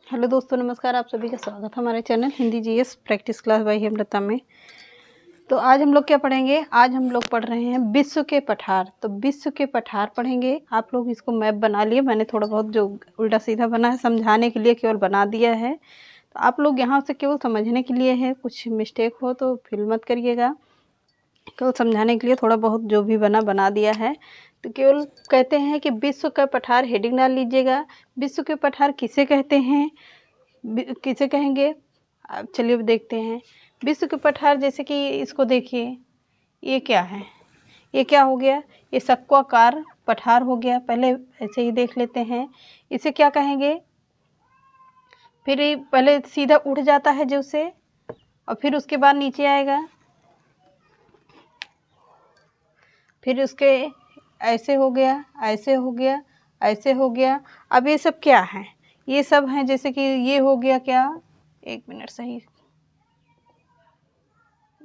Hello दोस्तों, नमस्कार। आप सभी का स्वागत है हमारे channel Hindi GS practice class by Hemlata में। तो आज हम लोग क्या पढ़ेंगे? आज हम लोग पढ़ रहे हैं विश्व के पठार। तो विश्व के पठार पढ़ेंगे। आप लोग इसको मैप बना लिए। मैंने थोड़ा बहुत जो उल्टा सीधा बना है समझाने के लिए केवल बना दिया है। तो आप लोग यहाँ से केवल समझने के लिए है, कुछ मिस्टेक हो तो फील मत करिएगा। केवल समझाने के लिए थोड़ा बहुत जो भी बना दिया है। तो केवल कहते हैं कि विश्व का पठार, हेडिंग डाल लीजिएगा। विश्व के पठार किसे कहते हैं, किसे कहेंगे? अब चलिए देखते हैं। विश्व के पठार, जैसे कि इसको देखिए, ये क्या है? ये क्या हो गया? ये शंक्वाकार पठार हो गया। पहले ऐसे ही देख लेते हैं। इसे क्या कहेंगे? फिर ये पहले सीधा उठ जाता है जो से, और फिर उसके बाद नीचे आएगा, फिर उसके ऐसे हो गया, ऐसे हो गया, ऐसे हो गया। अब ये सब क्या है? ये सब हैं, जैसे कि ये हो गया क्या, एक मिनट सही,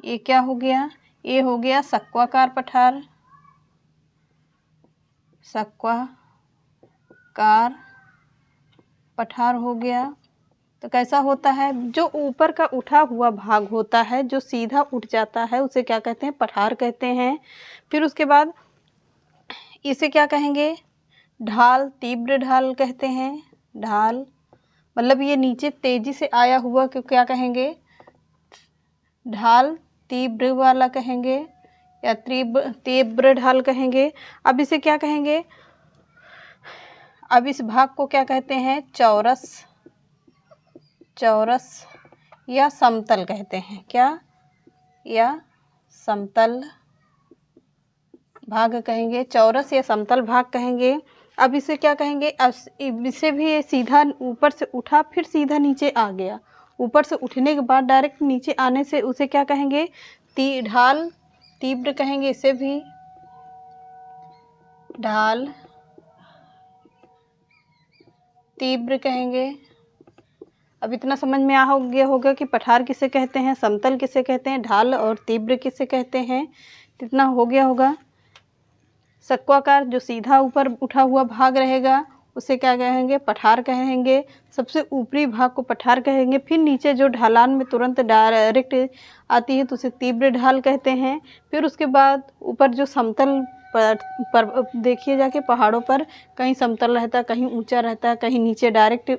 ये क्या हो गया? ये हो गया शंक्वाकार पठार। शंक्वाकार पठार हो गया। तो कैसा होता है? जो ऊपर का उठा हुआ भाग होता है, जो सीधा उठ जाता है, उसे क्या कहते हैं? पठार कहते हैं। फिर उसके बाद इसे क्या कहेंगे? ढाल, तीव्र ढाल कहते हैं। ढाल मतलब ये नीचे तेजी से आया हुआ को क्या कहेंगे? ढाल तीव्र वाला कहेंगे, या तीव्र ढाल कहेंगे। अब इसे क्या कहेंगे? अब इस भाग को क्या कहते हैं? चौरस, चौरस या समतल कहते हैं। क्या? या समतल भाग कहेंगे, चौरस या समतल भाग कहेंगे। अब इसे क्या कहेंगे? अब इसे भी सीधा ऊपर से उठा, फिर सीधा नीचे आ गया। ऊपर से उठने के बाद डायरेक्ट नीचे आने से उसे क्या कहेंगे? ढाल तीव्र कहेंगे। इसे भी ढाल तीव्र कहेंगे। अब इतना समझ में आ हो गया होगा कि पठार किसे कहते हैं, समतल किसे कहते हैं, ढाल और तीव्र किसे कहते हैं। इतना हो गया होगा। शंक्वाकार जो सीधा ऊपर उठा हुआ भाग रहेगा उसे क्या कहेंगे? पठार कहेंगे। सबसे ऊपरी भाग को पठार कहेंगे। फिर नीचे जो ढलान में तुरंत डायरेक्ट आती है तो उसे तीव्र ढाल कहते हैं। फिर उसके बाद ऊपर जो समतल पर देखिए जाके पहाड़ों पर कहीं समतल रहता है, कहीं ऊंचा रहता है, कहीं नीचे डायरेक्ट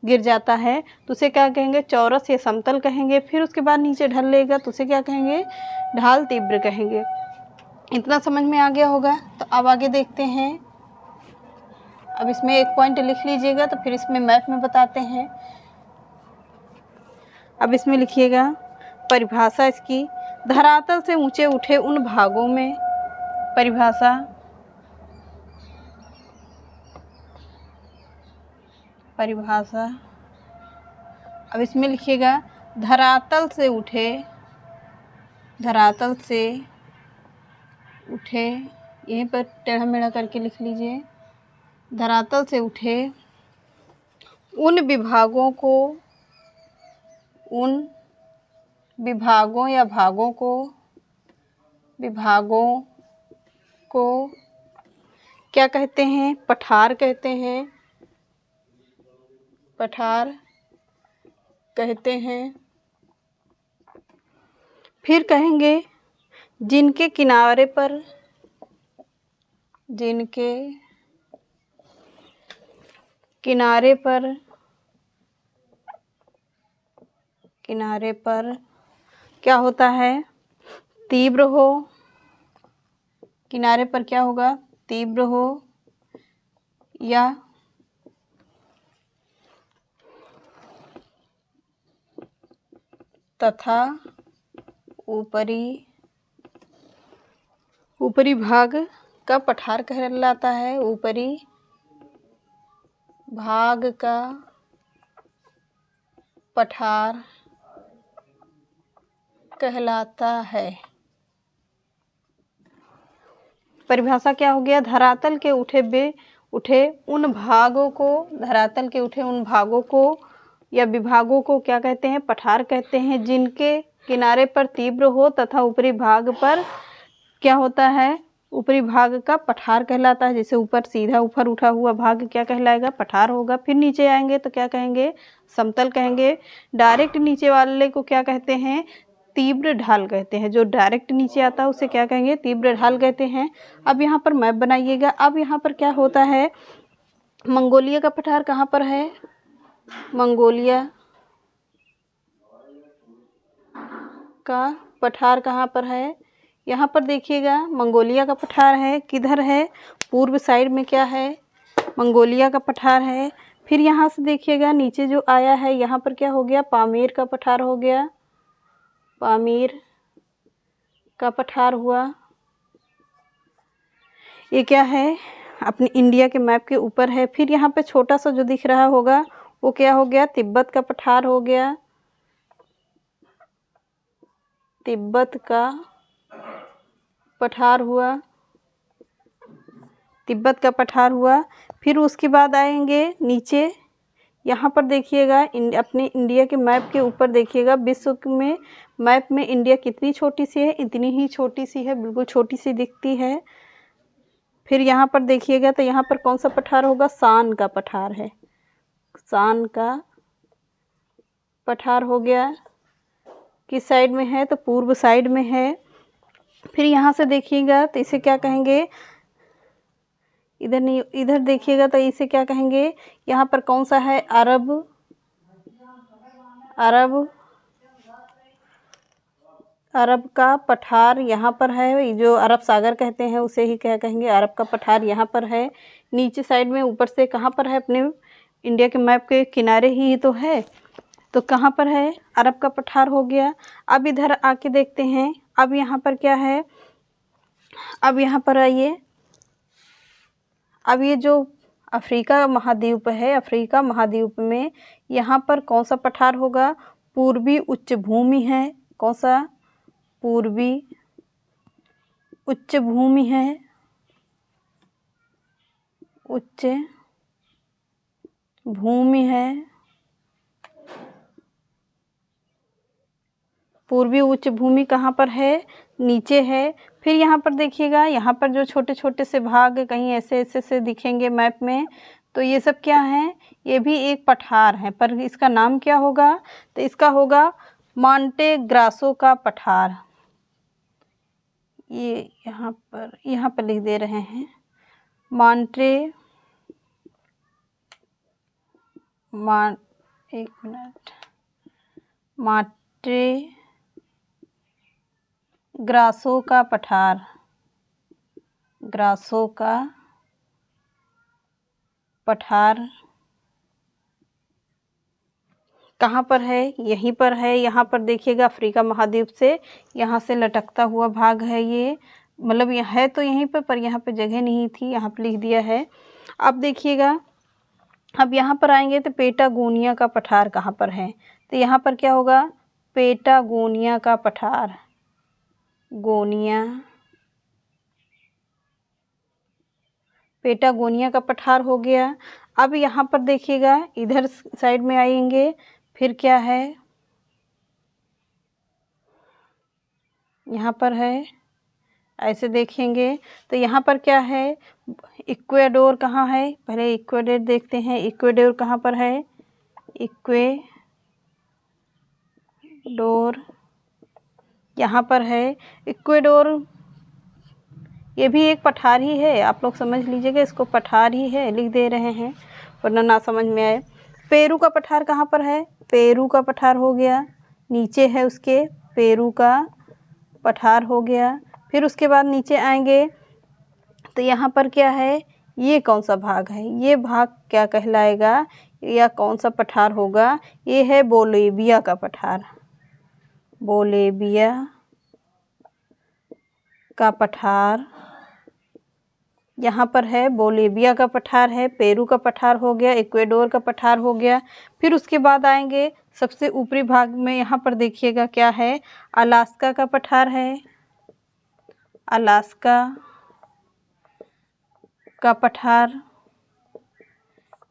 गिर जाता है, तो उसे क्या कहेंगे? चौरस या समतल कहेंगे। फिर उसके बाद नीचे ढल लेगा तो उसे क्या कहेंगे? ढाल तीव्र कहेंगे। इतना समझ में आ गया होगा। तो अब आगे देखते हैं। अब इसमें एक पॉइंट लिख लीजिएगा, तो फिर इसमें मैप में बताते हैं। अब इसमें लिखिएगा परिभाषा इसकी, धरातल से ऊंचे उठे उन भागों में। परिभाषा, परिभाषा। अब इसमें लिखिएगा धरातल से उठे, धरातल से उठे, यहीं पर टेढ़ा मेढ़ा करके लिख लीजिए। धरातल से उठे उन विभागों को, उन विभागों या भागों को, विभागों को क्या कहते हैं? पठार कहते हैं। पठार कहते हैं। फिर कहेंगे जिनके किनारे पर, जिनके किनारे पर, किनारे पर क्या होता है? तीव्र हो। किनारे पर क्या होगा? तीव्र हो, या तथा ऊपरी, ऊपरी भाग का पठार कहलाता है। ऊपरी भाग का पठार कहलाता है। परिभाषा क्या हो गया? धरातल के उठे उन भागों को, धरातल के उठे उन भागों को या विभागों को क्या कहते हैं? पठार कहते हैं। जिनके किनारे पर तीव्र हो तथा ऊपरी भाग पर क्या होता है? ऊपरी भाग का पठार कहलाता है। जैसे ऊपर सीधा ऊपर उठा हुआ भाग क्या कहलाएगा? पठार होगा। फिर नीचे आएंगे तो क्या कहेंगे? समतल कहेंगे। डायरेक्ट नीचे वाले को क्या कहते हैं? तीव्र ढाल कहते हैं। जो डायरेक्ट नीचे आता है उसे क्या कहेंगे? तीव्र ढाल कहते हैं। अब यहाँ पर मैप बनाइएगा। अब यहाँ पर क्या होता है? मंगोलिया का पठार कहाँ पर है? मंगोलिया का पठार कहाँ पर है? यहाँ पर देखिएगा, मंगोलिया का पठार है। किधर है? पूर्व साइड में क्या है? मंगोलिया का पठार है। फिर यहाँ से देखिएगा नीचे जो आया है, यहाँ पर क्या हो गया? पामीर का पठार हो गया। पामीर का पठार हुआ। ये क्या है? अपने इंडिया के मैप के ऊपर है। फिर यहाँ पे छोटा सा जो दिख रहा होगा वो क्या हो गया? तिब्बत का पठार हो गया। तिब्बत का पठार हुआ। तिब्बत का पठार हुआ। फिर उसके बाद आएंगे नीचे, यहाँ पर देखिएगा अपने इंडिया के मैप के ऊपर देखिएगा, विश्व में मैप में इंडिया कितनी छोटी सी है? इतनी ही छोटी सी है, बिल्कुल छोटी सी दिखती है। फिर यहाँ पर देखिएगा तो यहाँ पर कौन सा पठार होगा? शान का पठार है। शान का पठार हो गया। किस साइड में है? तो पूर्व साइड में है। फिर यहाँ से देखिएगा तो इसे क्या कहेंगे? इधर नहीं, इधर देखिएगा तो इसे क्या कहेंगे? यहाँ पर कौन सा है? अरब अरब का पठार यहाँ पर है। जो अरब सागर कहते हैं उसे ही क्या कहेंगे? अरब का पठार यहाँ पर है। नीचे साइड में ऊपर से कहाँ पर है? अपने इंडिया के मैप के किनारे ही तो है। तो कहाँ पर है? अरब का पठार हो गया। अब इधर आके देखते हैं। अब यहाँ पर क्या है? अब यहाँ पर आइए। अब ये जो अफ्रीका महाद्वीप है, अफ्रीका महाद्वीप में यहाँ पर कौन सा पठार होगा? पूर्वी उच्च भूमि है। कौन सा? पूर्वी उच्च भूमि है। उच्च भूमि है। पूर्वी उच्च भूमि कहाँ पर है? नीचे है। फिर यहाँ पर देखिएगा, यहाँ पर जो छोटे छोटे से भाग कहीं ऐसे ऐसे से दिखेंगे मैप में, तो ये सब क्या हैं? ये भी एक पठार है, पर इसका नाम क्या होगा? तो इसका होगा मांटे ग्रासो का पठार। ये यहाँ पर लिख दे रहे हैं मांटे ग्रासो का पठार। ग्रासो का पठार कहाँ पर है? यहीं पर है। यहाँ पर देखिएगा अफ्रीका महाद्वीप से यहाँ से लटकता हुआ भाग है ये, मतलब यह है तो यहीं पर यहाँ पे जगह नहीं थी, यहाँ पे लिख दिया है। अब देखिएगा, अब यहाँ पर आएंगे तो पेटागोनिया का पठार कहाँ पर है? तो यहाँ पर क्या होगा? पेटागोनिया का पठार। पेटागोनिया का पठार हो गया। अब यहाँ पर देखिएगा, इधर साइड में आएंगे, फिर क्या है? यहाँ पर है, ऐसे देखेंगे तो यहाँ पर क्या है? इक्वेडोर कहाँ है? पहले इक्वेडोर देखते हैं। इक्वेडोर कहाँ पर है? इक्वेडोर यहाँ पर है। इक्वेडोर ये भी एक पठार ही है, आप लोग समझ लीजिएगा, इसको पठार ही है लिख दे रहे हैं वरना ना समझ में आए। पेरू का पठार कहाँ पर है? पेरू का पठार हो गया, नीचे है उसके, पेरू का पठार हो गया। फिर उसके बाद नीचे आएंगे तो यहाँ पर क्या है? ये कौन सा भाग है? ये भाग क्या कहलाएगा या कौन सा पठार होगा? ये है बोलिविया का पठार। बोलिविया का पठार यहाँ पर है। बोलिविया का पठार है। पेरू का पठार हो गया। इक्वेडोर का पठार हो गया। फिर उसके बाद आएंगे सबसे ऊपरी भाग में, यहाँ पर देखिएगा क्या है? अलास्का का पठार है। अलास्का का पठार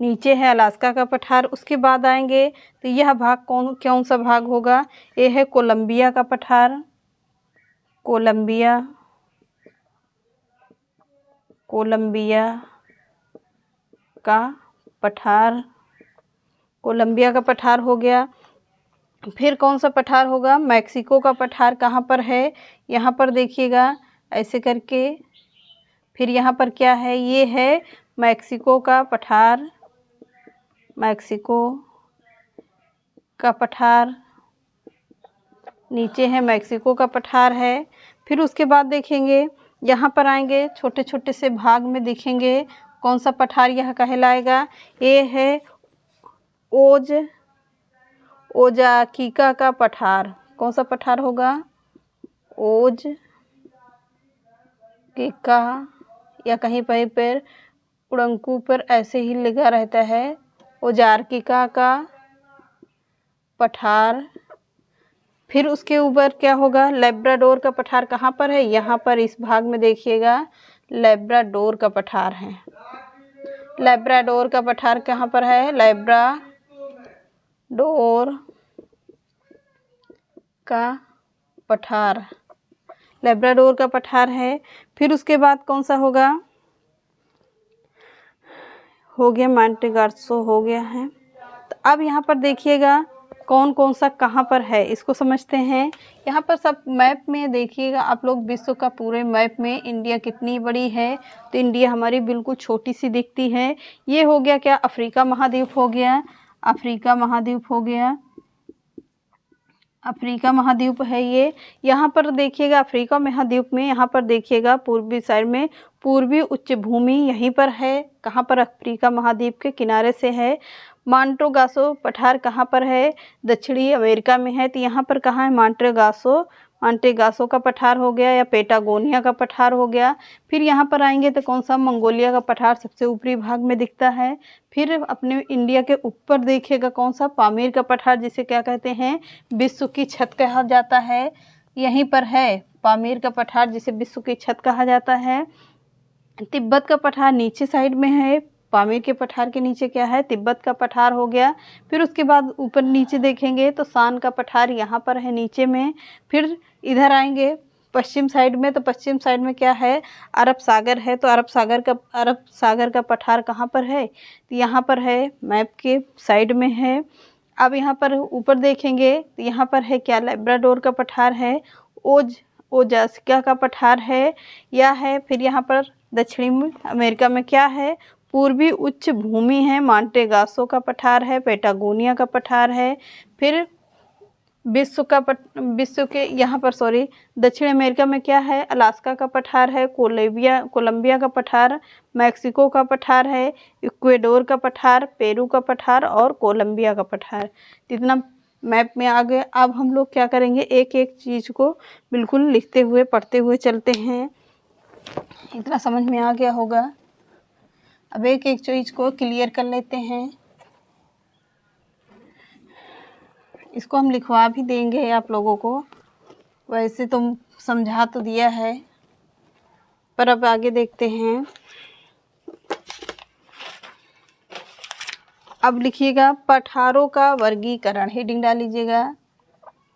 नीचे है, अलास्का का पठार। उसके बाद आएंगे तो यह भाग कौन सा भाग होगा? ये है कोलंबिया का पठार। कोलंबिया कोलंबिया का पठार, कोलंबिया का पठार हो गया। फिर कौन सा पठार होगा? मैक्सिको का पठार कहाँ पर है? यहाँ पर देखिएगा ऐसे करके। फिर यहाँ पर क्या है? ये है मैक्सिको का पठार, मैक्सिको का पठार, नीचे है मैक्सिको का पठार है। फिर उसके बाद देखेंगे यहाँ पर आएंगे, छोटे छोटे से भाग में दिखेंगे कौन सा पठार यह कहलाएगा। ये है ओजाकीका का पठार। कौन सा पठार होगा? ओजाकीका, या कहीं पर उड़ंकू पर ऐसे ही लिखा रहता है ओजार्किका का पठार। फिर उसके ऊपर क्या होगा? लेब्राडोर का पठार कहाँ पर है? यहाँ पर इस भाग में देखिएगा लेब्राडोर का पठार है। लेब्राडोर का पठार कहाँ पर है? लेब्राडोर का पठार, लेब्राडोर का पठार है। फिर उसके बाद कौन सा होगा? हो गया मॉन्टेगार्सो हो गया है। तो अब यहाँ पर देखिएगा कौन कौन सा कहाँ पर है, इसको समझते हैं। यहाँ पर सब मैप में देखिएगा आप लोग, विश्व का पूरे मैप में इंडिया कितनी बड़ी है। तो इंडिया हमारी बिल्कुल छोटी सी दिखती है। ये हो गया क्या? अफ्रीका महाद्वीप हो गया, अफ्रीका महाद्वीप हो गया, अफ्रीका महाद्वीप है ये। यहाँ पर देखिएगा अफ्रीका महाद्वीप में, यहाँ पर देखिएगा पूर्वी साइड में पूर्वी उच्च भूमि यहीं पर है। कहाँ पर? अफ्रीका महाद्वीप के किनारे से है। मॉन्टेगासो पठार कहाँ पर है? दक्षिणी अमेरिका में है। तो यहाँ पर कहाँ है? मॉन्टेगासो का पठार हो गया, या पेटागोनिया का पठार हो गया। फिर यहाँ पर आएंगे तो कौन सा? मंगोलिया का पठार सबसे ऊपरी भाग में दिखता है। फिर अपने इंडिया के ऊपर देखिएगा कौन सा? पामीर का पठार, जिसे क्या कहते हैं? विश्व की छत कहा जाता है। यहीं पर है पामीर का पठार, जिसे विश्व की छत कहा जाता है। तिब्बत का पठार नीचे साइड में है। पामीर के पठार के नीचे क्या है? तिब्बत का पठार हो गया। फिर उसके बाद ऊपर नीचे देखेंगे तो शान का पठार यहाँ पर है नीचे में। फिर इधर आएंगे पश्चिम साइड में, तो पश्चिम साइड में क्या है? अरब सागर है। तो अरब सागर का पठार कहाँ पर है? तो यहाँ पर है, मैप के साइड में है। अब यहाँ पर ऊपर देखेंगे तो यहाँ पर है क्या? लेब्राडोर का पठार है, ओजास्का का पठार है, या है। फिर यहाँ पर दक्षिणी अमेरिका में क्या है? पूर्वी उच्च भूमि है, मॉन्टेगासो का पठार है, पेटागोनिया का पठार है। फिर विश्व के यहाँ पर दक्षिण अमेरिका में क्या है? अलास्का का पठार है, कोलंबिया का पठार, मैक्सिको का पठार है, इक्वेडोर का पठार, पेरू का पठार और कोलंबिया का पठार। इतना मैप में आ गए। अब हम लोग क्या करेंगे? एक एक चीज़ को बिल्कुल लिखते हुए पढ़ते हुए चलते हैं। इतना समझ में आ गया होगा। अब एक एक चीज़ को क्लियर कर लेते हैं। इसको हम लिखवा भी देंगे आप लोगों को, वैसे तो समझा तो दिया है, पर अब आगे देखते हैं। अब लिखिएगा पठारों का वर्गीकरण, हेडिंग डाल लीजिएगा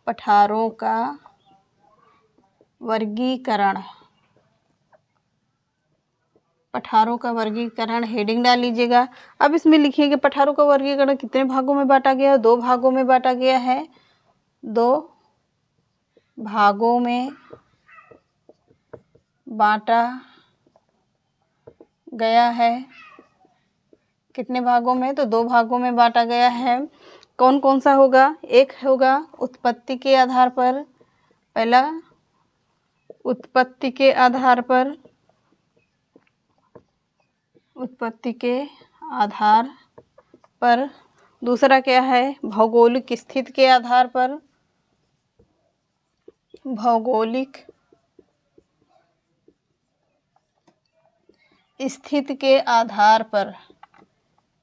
पठारों का वर्गीकरण, पठारों का वर्गीकरण हेडिंग डाल लीजिएगा। अब इसमें लिखिएगा पठारों का वर्गीकरण कितने भागों में बांटा गया है? 2 भागों में बांटा गया है। 2 भागों में बांटा गया है। कितने भागों में? तो 2 भागों में बांटा गया है। कौन कौन सा होगा? एक होगा उत्पत्ति के आधार पर, पहला उत्पत्ति के आधार पर, उत्पत्ति के आधार पर। दूसरा क्या है? भौगोलिक स्थिति के आधार पर, भौगोलिक स्थिति के आधार पर,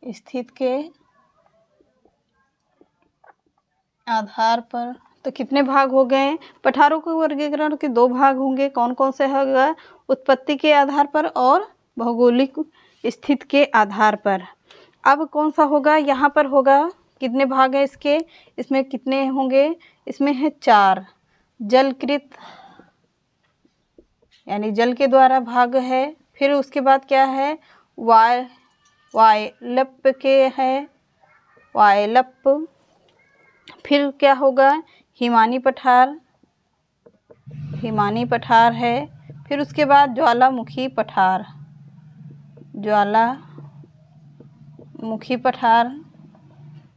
स्थिति के आधार पर। तो कितने भाग हो गए? पठारों के वर्गीकरण के 2 भाग होंगे। कौन कौन से होगा? उत्पत्ति के आधार पर और भौगोलिक स्थिति के आधार पर। अब कौन सा होगा? यहाँ पर होगा। कितने भाग हैं इसके? इसमें कितने होंगे? इसमें है 4। जलकृत यानी जल के द्वारा भाग है। फिर उसके बाद क्या है, वायलप के है, वायलप। फिर क्या होगा, हिमानी पठार, हिमानी पठार है। फिर उसके बाद ज्वालामुखी पठार, ज्वालामुखी पठार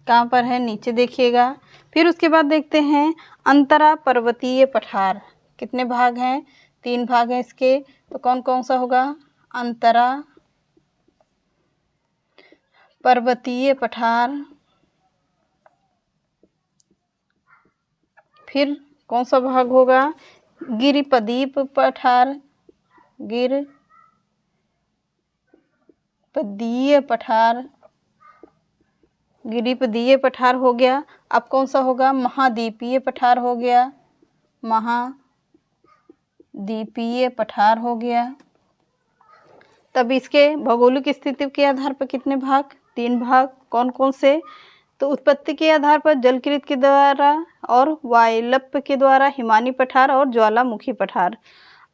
कहाँ पर है, नीचे देखिएगा। फिर उसके बाद देखते हैं अंतरा पर्वतीय पठार। कितने भाग हैं, 3 भाग हैं इसके। तो कौन कौन सा होगा, अंतरा पर्वतीय पठार। फिर कौन सा भाग होगा, गिरिपदीप पठार, गिरिपदीय पठार, गिरिपदीय पठार हो गया। अब कौन सा होगा, महाद्वीपीय पठार हो गया, महाद्वीपीय पठार हो गया। तब इसके भौगोलिक स्थिति के आधार पर कितने भाग, 3 भाग। कौन कौन से, तो उत्पत्ति के आधार पर जलकृत के द्वारा और वायलप के द्वारा हिमानी पठार और ज्वालामुखी पठार।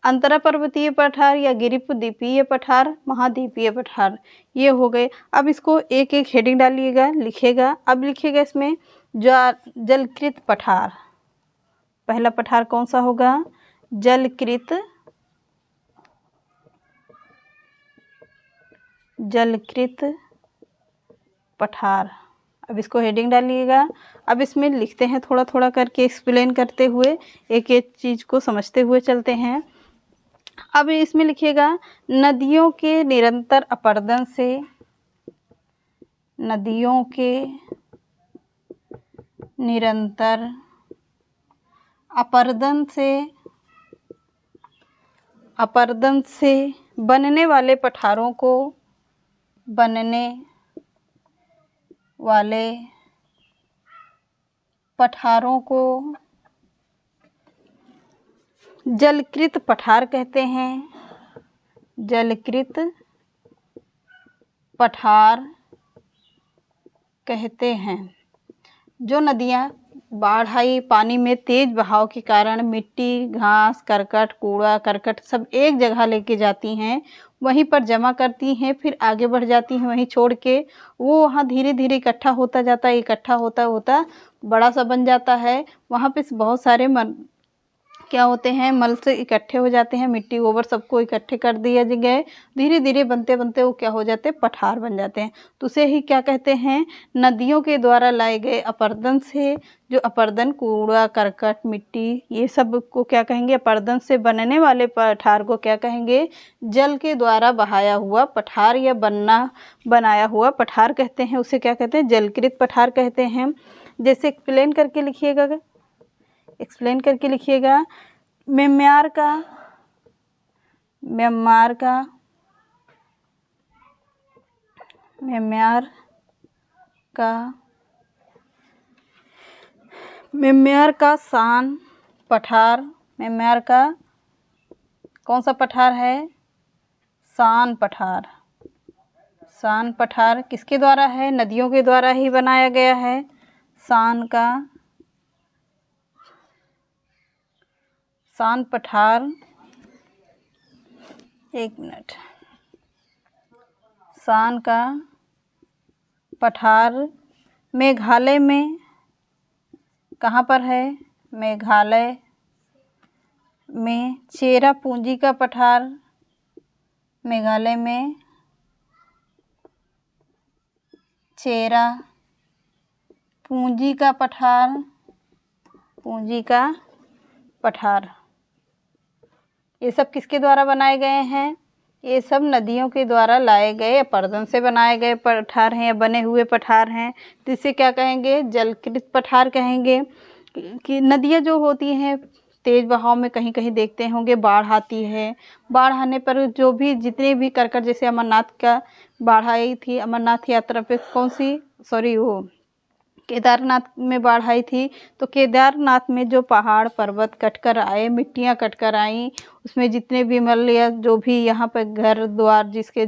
अंतरा पर्वतीय पठार या गिरिपद्वीपीय पठार, महाद्वीपीय पठार, ये हो गए। अब इसको एक एक हेडिंग डालिएगा, लिखिएगा। अब लिखिएगा इसमें जलकृत पठार। पहला पठार कौन सा होगा, जलकृत पठार। अब इसको हेडिंग डालिएगा। अब इसमें लिखते हैं, थोड़ा थोड़ा करके एक्सप्लेन करते हुए, एक एक चीज़ को समझते हुए चलते हैं। अब इसमें लिखिएगा, नदियों के निरंतर अपरदन से, नदियों के निरंतर अपरदन से बनने वाले पठारों को, बनने वाले पठारों को जलकृत पठार कहते हैं, जलकृत पठार कहते हैं। जो नदियाँ बाढ़ आई, पानी में तेज बहाव के कारण मिट्टी, घास, करकट, कूड़ा करकट सब एक जगह लेके जाती हैं, वहीं पर जमा करती हैं, फिर आगे बढ़ जाती हैं, वहीं छोड़ के वो वहाँ धीरे धीरे इकट्ठा होता जाता है, इकट्ठा होता होता बड़ा सा बन जाता है। वहाँ पे बहुत सारे क्या होते हैं, मल से इकट्ठे हो जाते हैं, मिट्टी गोबर सबको इकट्ठे कर दिया गए, धीरे धीरे बनते बनते वो क्या हो जाते हैं, पठार बन जाते हैं। तो उसे ही क्या कहते हैं, नदियों के द्वारा लाए गए अपरदन से, जो अपरदन कूड़ा करकट मिट्टी ये सब को क्या कहेंगे, अपरदन से बनने वाले पठार को क्या कहेंगे, जल के द्वारा बहाया हुआ पठार या बनाया हुआ पठार कहते हैं। उसे क्या कहते हैं, जलकृत पठार कहते हैं। जैसे एक्सप्लेन करके लिखिएगा, म्यांमार का सान पठार, म्यांमार का कौन सा पठार है, सान पठार। सान पठार किसके द्वारा है, नदियों के द्वारा ही बनाया गया है। सान पठार, एक मिनट, सान का पठार मेघालय में, कहाँ पर है, मेघालय में चेरापूंजी का पठार, मेघालय में चेरापूंजी का पठार, ये सब किसके द्वारा बनाए गए हैं, ये सब नदियों के द्वारा लाए गए अपरदन से बनाए गए पठार हैं या बने हुए पठार हैं। तो इसे क्या कहेंगे, जलकृत पठार कहेंगे। कि नदियाँ जो होती हैं तेज़ बहाव में, कहीं कहीं देखते होंगे बाढ़ आती है, बाढ़ आने पर जो भी जितने भी करकट, जैसे अमरनाथ का बाढ़ आई थी, अमरनाथ यात्रा पे केदारनाथ में बाढ़ आई थी, तो केदारनाथ में जो पहाड़ पर्वत कटकर आए, मिट्टियाँ कटकर आईं, उसमें जितने भी या जो भी यहाँ पर घर द्वार जिसके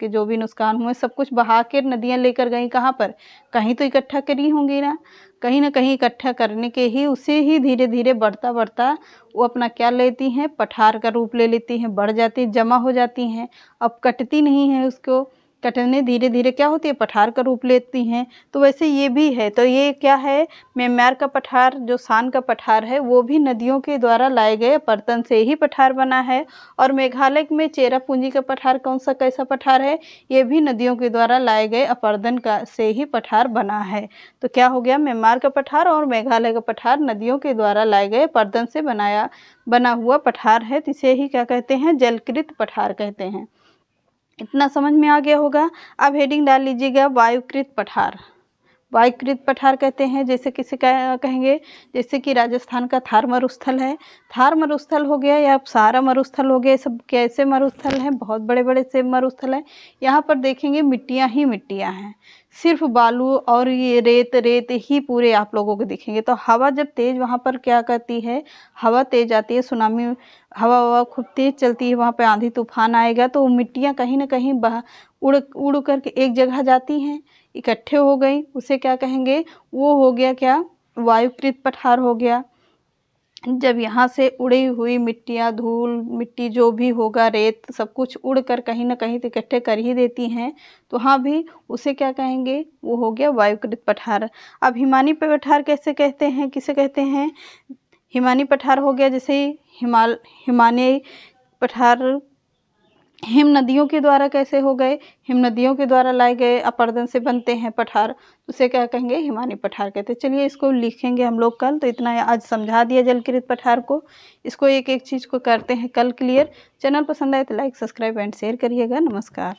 जो भी नुकसान हुए, सब कुछ बहा के नदियाँ लेकर गई। कहाँ पर? कहीं तो इकट्ठा करी होंगी ना कहीं इकट्ठा करने के ही उसे ही धीरे धीरे बढ़ता बढ़ता वो अपना क्या लेती हैं, पठार का रूप ले लेती हैं, बढ़ जाती, जमा हो जाती हैं। अब कटती नहीं है, उसको कटने धीरे धीरे क्या होती है, पठार का रूप लेती हैं। तो वैसे ये भी है। तो ये क्या है, म्यांमार का पठार जो शान का पठार है वो भी नदियों के द्वारा लाए गए अपरदन से ही पठार बना है। और मेघालय में चेरापूंजी का पठार कैसा पठार है, ये भी नदियों के द्वारा लाए गए अपरदन का से ही पठार बना है। तो क्या हो गया, म्यांमार का पठार और मेघालय का पठार नदियों के द्वारा लाए गए अपरदन से बना हुआ पठार है। इसे ही क्या कहते हैं, जलकृत पठार कहते हैं। इतना समझ में आ गया होगा। अब हेडिंग डाल लीजिएगा वायुकृत पठार। वायुकृत पठार कहते हैं, जैसे किसे कहेंगे, जैसे कि राजस्थान का थार मरुस्थल है, थार मरुस्थल हो गया या सारा मरुस्थल हो गया। सब कैसे मरुस्थल हैं, बहुत बड़े बड़े से मरुस्थल हैं। यहाँ पर देखेंगे मिट्टियाँ ही मिट्टियाँ हैं, सिर्फ बालू और ये रेत ही पूरे आप लोगों को दिखेंगे। तो हवा जब तेज़ वहाँ पर क्या करती है, हवा तेज़ आती है, सुनामी हवा खूब तेज़ चलती है, वहाँ पे आंधी तूफान आएगा तो मिट्टियाँ कहीं ना कहीं उड़ करके एक जगह जाती हैं, इकट्ठे हो गई, उसे क्या कहेंगे, वो हो गया क्या, वायुकृत पठार हो गया। जब यहाँ से उड़ी हुई मिट्टियाँ, धूल मिट्टी जो भी होगा, रेत सब कुछ उड़कर कहीं ना कहीं तो इकट्ठे कर ही देती हैं, तो हाँ भी उसे क्या कहेंगे, वो हो गया वायुकृत पठार। अब हिमानी पठार कैसे कहते हैं, किसे कहते हैं, हिमानी पठार हो गया जैसे हिमालयी पठार हिम नदियों के द्वारा कैसे हो गए, हिम नदियों के द्वारा लाए गए अपरदन से बनते हैं पठार, उसे क्या कहेंगे, हिमानी पठार कहते हैं। चलिए इसको लिखेंगे हम लोग कल, तो इतना आज समझा दिया जलकृत पठार को। इसको एक एक चीज़ को करते हैं कल क्लियर। चैनल पसंद आए तो लाइक सब्सक्राइब एंड शेयर करिएगा। नमस्कार।